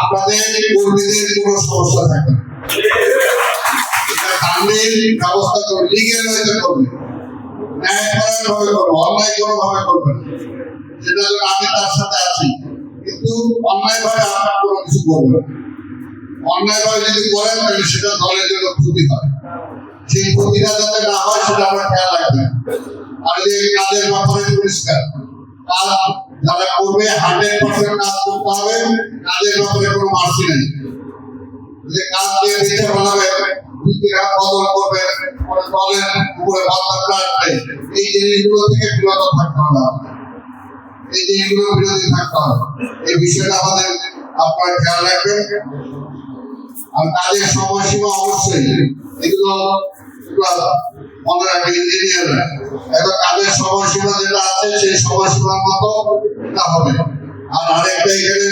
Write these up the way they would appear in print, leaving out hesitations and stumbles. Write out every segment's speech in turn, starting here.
আপনাদের কর্মীদের কোনো সমস্যা থাকে না, এটা আইনের ব্যবস্থা করবে, লিগেল ওয়েতে করবে, ন্যায়পরায়ণ ভাবে করবে, অন্যায় কোনো ভাবে করবে না। সেটা জন্য আমি তার সাথে আছি, কিন্তু অন্যায় ভাবে আপনার কোনো কিছু করবে না। অন্যায় ভাবে যদি করেন তাহলে সেটা দলের জন্য ক্ষতি হয়, সেই ক্ষতিটা যাতে না হয় সেটা আমরা খেয়াল রাখবেন। আর এই কাজের ব্যাপারে পরিষ্কার, কাজ যারা করবে 100% কাজ করতে হবে, কাজের ব্যাপারে কোনো মার্সি নেই। যে কাজ দিয়ে বেঁচে বানাবে, বদল করবে, দলের উপরে বাধাটা আসবে, এই জিনিসগুলো থেকে বিরত থাকতে হবে। এই জিনিসগুলো বিরোধী থাকতে হবে, এই বিষয়টা আমাদের আপনারা খেয়াল রাখবেন। আর কাজের সময়সীমা অবশ্যই এগুলো মনে রাখবে ইঞ্জিনিয়াররা, এখন কাজের সময়সীমা যেটা আছে সেই সময়সীমার মতো এটা হবে। আর আরেকটা এখানে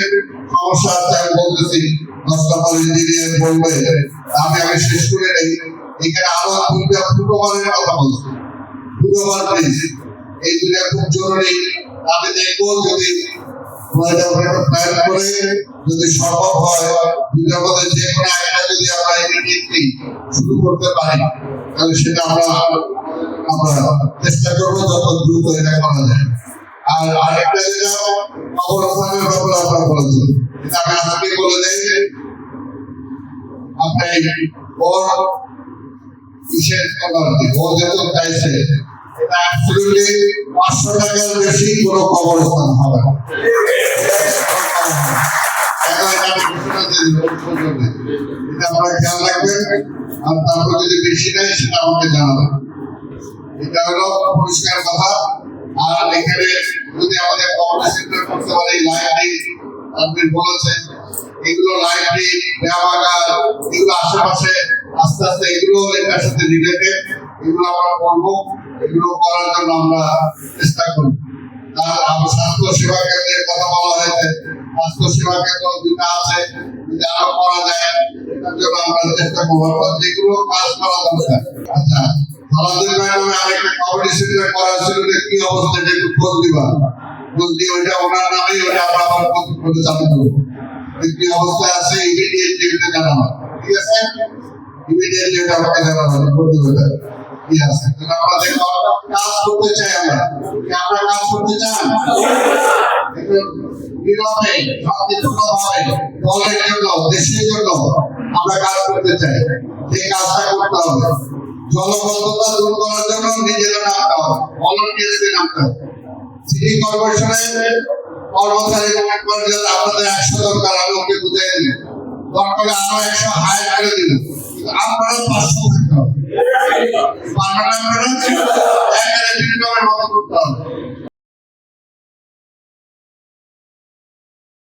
সমস্যা আছে, আমি বলতেছি 10টা পর ইঞ্জিনিয়ার বলবে, আমি শেষ করে নেই। এখানে আরো দুইটা ফুটওভারের কথা বলছি, ফুটওভার ব্রিজ, এই দুইটা খুব জরুরি। আমি দেখবো যদি প্ল্যান করে যদি সম্ভব হয় দুইটার মধ্যে যে কোনো একটা যদি আমরা ইমিডিয়েটলি শুরু করতে পারি তাহলে সেটা আমরা চেষ্টা করবো যত দ্রুত এটা করা যায়। আর আরেকটা যেটা কবরস্থানের ব্যাপারে আপনারা বলেছেন, এটা আমি আজকে বলে দেই, আপনি ওর কিসের ও যেহেতু চাইছে, এটা অ্যাবসলিউটলি 500 টাকার বেশি কোনো কবরস্থান হবে না। এটা আপনারা খেয়াল রাখবেন, আর তারপর যদি বেশি নেয় সেটা আমাকে জানাবেন। এটা হলো পরিষ্কার কথা। আর এখানে যদি আমাদের কমিউনিটি করতে পারি, লাইব্রেরি আপনি বলেছেন, এগুলো লাইব্রেরি, ব্যায়ামাগার, এগুলো আশেপাশে আস্তে আস্তে এগুলো এটার সাথে রিলেটেড, এগুলো আমরা করবো। এগুলো করার জন্য আমরা চেষ্টা করব। আর আমার স্বাস্থ্য সেবা কেন্দ্রের কথা বলা হয়েছে, স্বাস্থ্য সেবা কেন্দ্র দুটা আছে, যদি আরো করা যায় এটার জন্য আমরা চেষ্টা করবো, যেগুলো কাজ করা দরকার। আচ্ছা, আমাদের ম্যাডামে আরেকটা কমিটি সেন্টার করা ছিল, কি অবস্থা এটা একটু খোঁজ দিবা, খোঁজ দিয়ে ওইটা ওনার নামেই ওইটা আমরা আবার করে চালু করবো। কি অবস্থায় আছে ইমিডিয়েটলি এটা জানাবো, ঠিক আছে? ইমিডিয়েটলি এটা আমাকে জানাবো, করতে হবে কি আছে। আমাদের কাজ করতে চাই, আমরা কাজ করতে চান বিরোধে শান্তিপূর্ণভাবে দলের জন্য, দেশের জন্য আমরা কাজ করতে চাই। এই কাজটা করতে হবে, জলবদ্ধতা দূর করার জন্য নিজেরা নামতে হবে, ভলান্টিয়ারদের নামতে হবে। সিটি কর্পোরেশনের কর্মচারী পর্যায়ে আপনাদের 100 দরকার, আমি ওকে বুঝাই দিই, দরকার আরো 100 হায়ার করে দিব, আপনারা 500 থাকতে হবে, পারমানেন্ট করতে হবে।